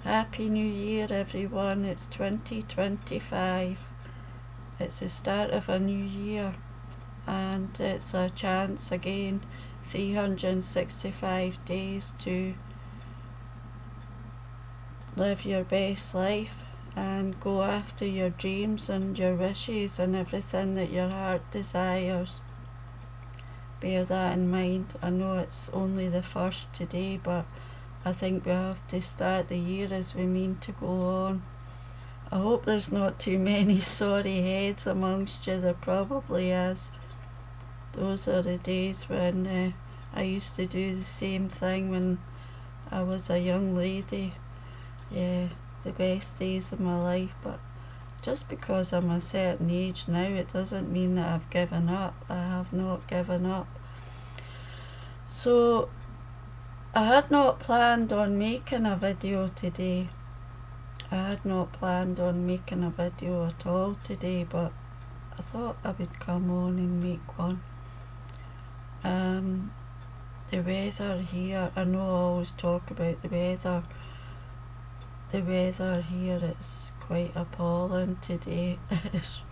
Happy New Year, everyone. It's 2025. It's the start of a new year, and it's a chance again, 365 days to live your best life and go after your dreams and your wishes and everything that your heart desires. Bear that in mind. I know it's only the first today, but I think we have to start the year as we mean to go on. I hope there's not too many sorry heads amongst you. There probably is. Those are the days when I used to do the same thing when I was a young lady. Yeah, the best days of my life. But just because I'm a certain age now, it doesn't mean that I've given up. I have not given up. So I had not planned on making a video today. I had not planned on making a video at all today, but I thought I would come on and make one. The weather here, I know I always talk about the weather. The weather here is quite appalling today. It's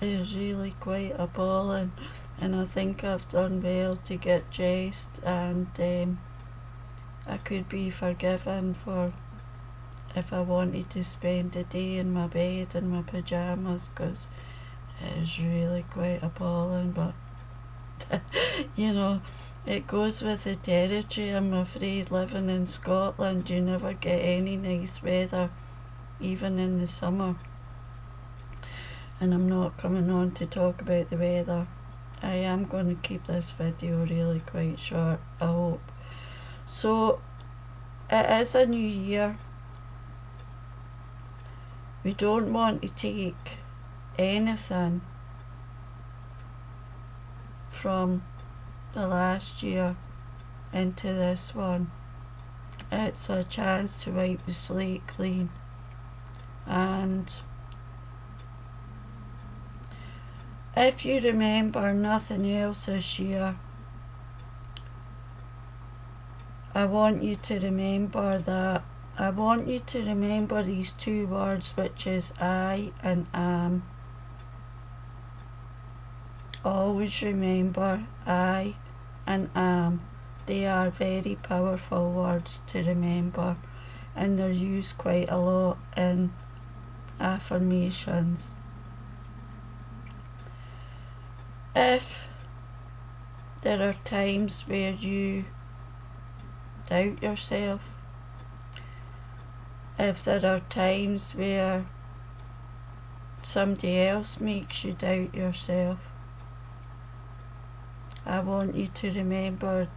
really quite appalling, and I think I've done well to get dressed, and I could be forgiven for if I wanted to spend a day in my bed in my pyjamas, because it is really quite appalling. But you know, it goes with the territory. I'm afraid living in Scotland, you never get any nice weather, even in the summer. And I'm not coming on to talk about the weather. I am going to keep this video really quite short, I hope. So, it is a new year. We don't want to take anything from the last year into this one. It's a chance to wipe the slate clean. And if you remember nothing else this year, I want you to remember that. I want you to remember these two words, which is I and am. Always remember I and am. They are very powerful words to remember, and they're used quite a lot in affirmations. If there are times where you doubt yourself, if there are times where somebody else makes you doubt yourself, I want you to remember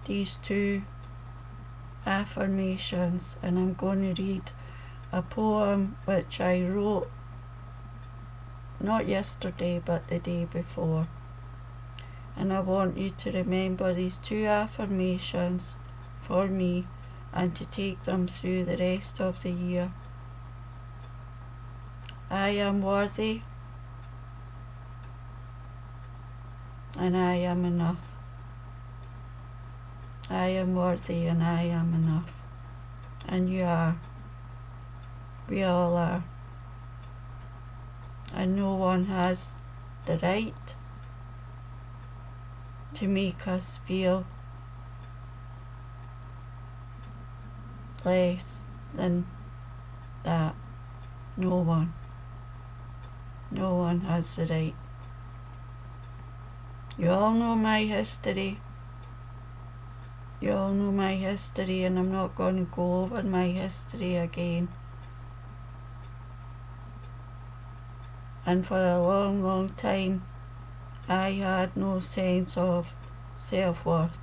these two affirmations, and I'm going to read a poem which I wrote not yesterday but the day before. And I want you to remember these two affirmations for me and to take them through the rest of the year. I am worthy, and I am enough. I am worthy and I am enough. And you are. We all are. And no one has the right to make us feel less than that. No one. No one has the right. You all know my history. You all know my history, and I'm not going to go over my history again. And for a long, long time, I had no sense of self-worth.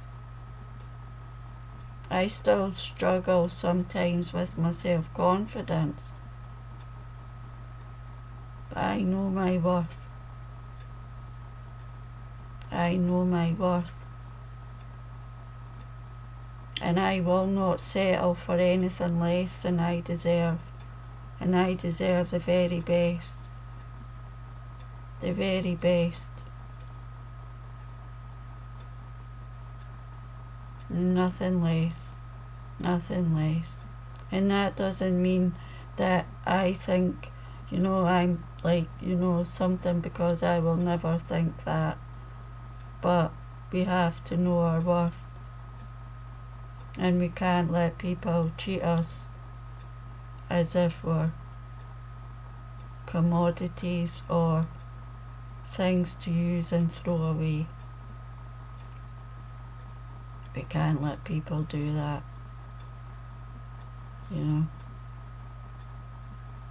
I still struggle sometimes with my self-confidence. But I know my worth. I know my worth. And I will not settle for anything less than I deserve. And I deserve the very best. The very best. Nothing less. nothing less. And that doesn't mean that I think, I'm like, something, because I will never think that. But we have to know our worth, and we can't let people treat us as if we're commodities or things to use and throw away. We can't let people do that,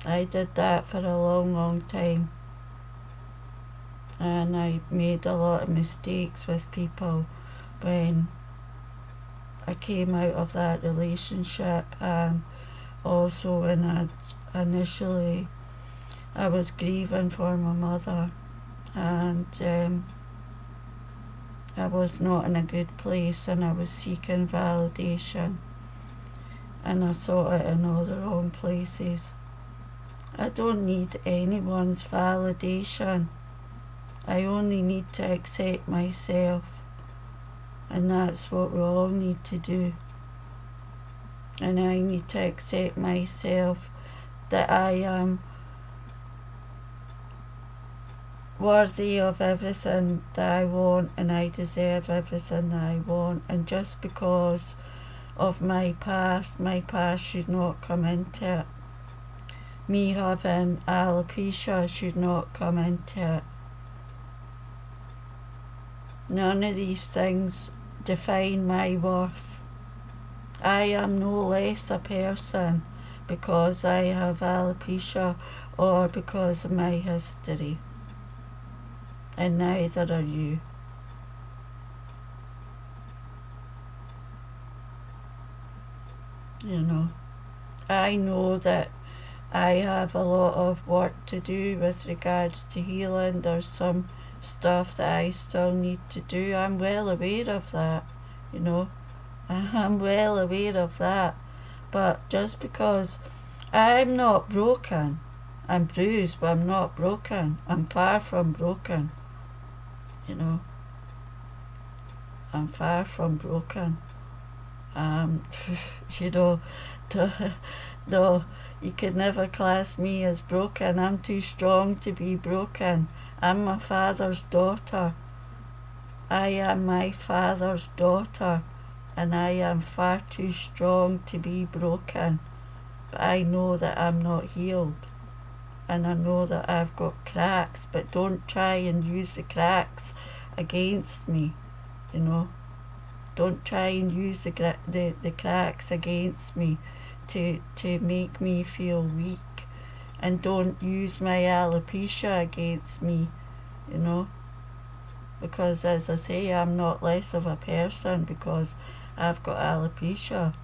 I did that for a long, long time, and I made a lot of mistakes with people when I came out of that relationship, and also when I was grieving for my mother, and I was not in a good place, and I was seeking validation, and I sought it in all the wrong places. I don't need anyone's validation. I only need to accept myself, and that's what we all need to do. And I need to accept myself, that I am worthy of everything that I want, and I deserve everything that I want. And just because of my past should not come into it. Me having alopecia should not come into it. None of these things define my worth. I am no less a person because I have alopecia or because of my history. And neither are you. I know that I have a lot of work to do with regards to healing. There's some stuff that I still need to do. I'm well aware of that, I'm well aware of that. But just because I'm not broken, I'm bruised, but I'm not broken. I'm far from broken, I'm far from broken. No, you could never class me as broken. I'm too strong to be broken. I'm my father's daughter. I am my father's daughter, and I am far too strong to be broken. But I know that I'm not healed, and I know that I've got cracks, but don't try and use the cracks against me, Don't try and use the cracks against me to make me feel weak, and don't use my alopecia against me, because as I say, I'm not less of a person because I've got alopecia.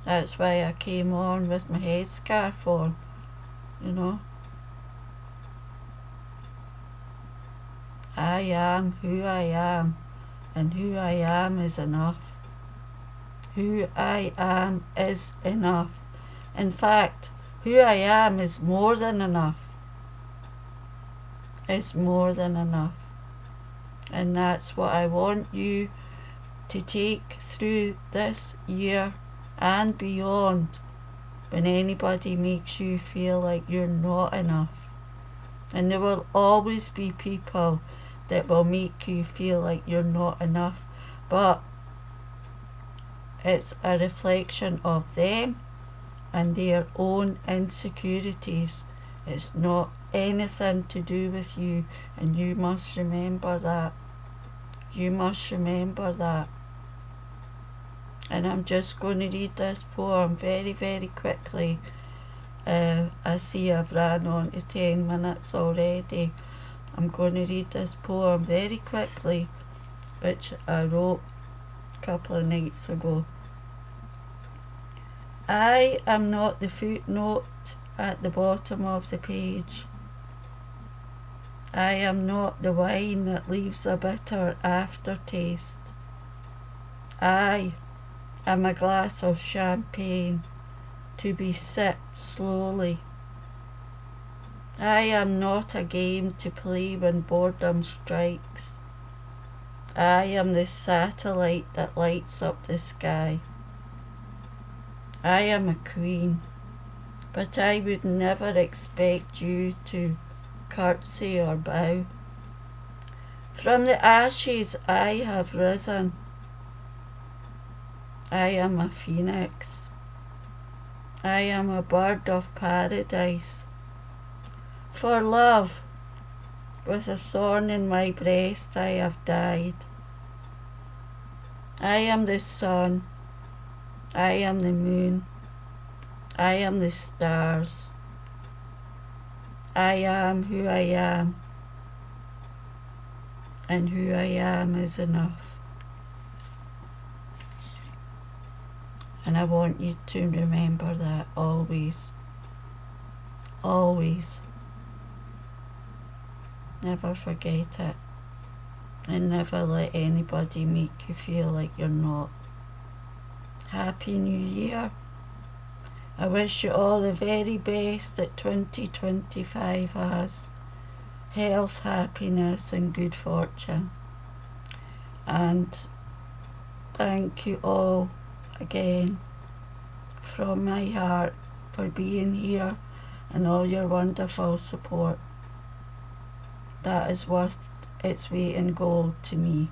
That's why I came on with my headscarf on, I am who I am, and who I am is enough. Who I am is enough. In fact, who I am is more than enough. It's more than enough. And that's what I want you to take through this year and beyond, when anybody makes you feel like you're not enough. And there will always be people that will make you feel like you're not enough, but it's a reflection of them and their own insecurities. It's not anything to do with you, and you must remember that. You must remember that. And I'm just going to read this poem very, very quickly. I see I've ran on to 10 minutes already. I'm going to read this poem very quickly, which I wrote a couple of nights ago. I am not the footnote at the bottom of the page. I am not the wine that leaves a bitter aftertaste. I am a glass of champagne to be sipped slowly. I am not a game to play when boredom strikes. I am the satellite that lights up the sky. I am a queen, but I would never expect you to curtsy or bow. From the ashes I have risen. I am a phoenix. I am a bird of paradise. For love, with a thorn in my breast I have died. I am the sun. I am the moon. I am the stars. I am who I am, and who I am is enough. And I want you to remember that always. Always. Never forget it. And never let anybody make you feel like you're not. Happy New Year. I wish you all the very best that 2025 has. Health, happiness and good fortune. And thank you all again from my heart for being here and all your wonderful support. That is worth its weight in gold to me,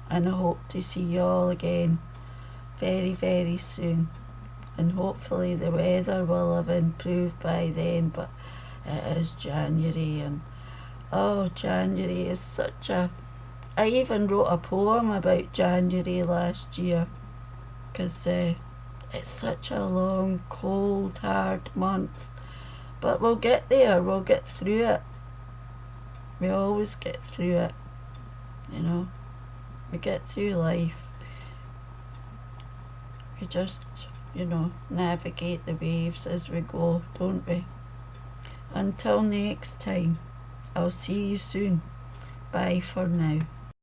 and I hope to see you all again very, very soon. And hopefully the weather will have improved by then, but it is January, and oh, January is such a... I even wrote a poem about January last year, because it's such a long, cold, hard month. But we'll get there, we'll get through it. We always get through it, you know. We get through life. We just, navigate the waves as we go, don't we? Until next time, I'll see you soon. Bye for now.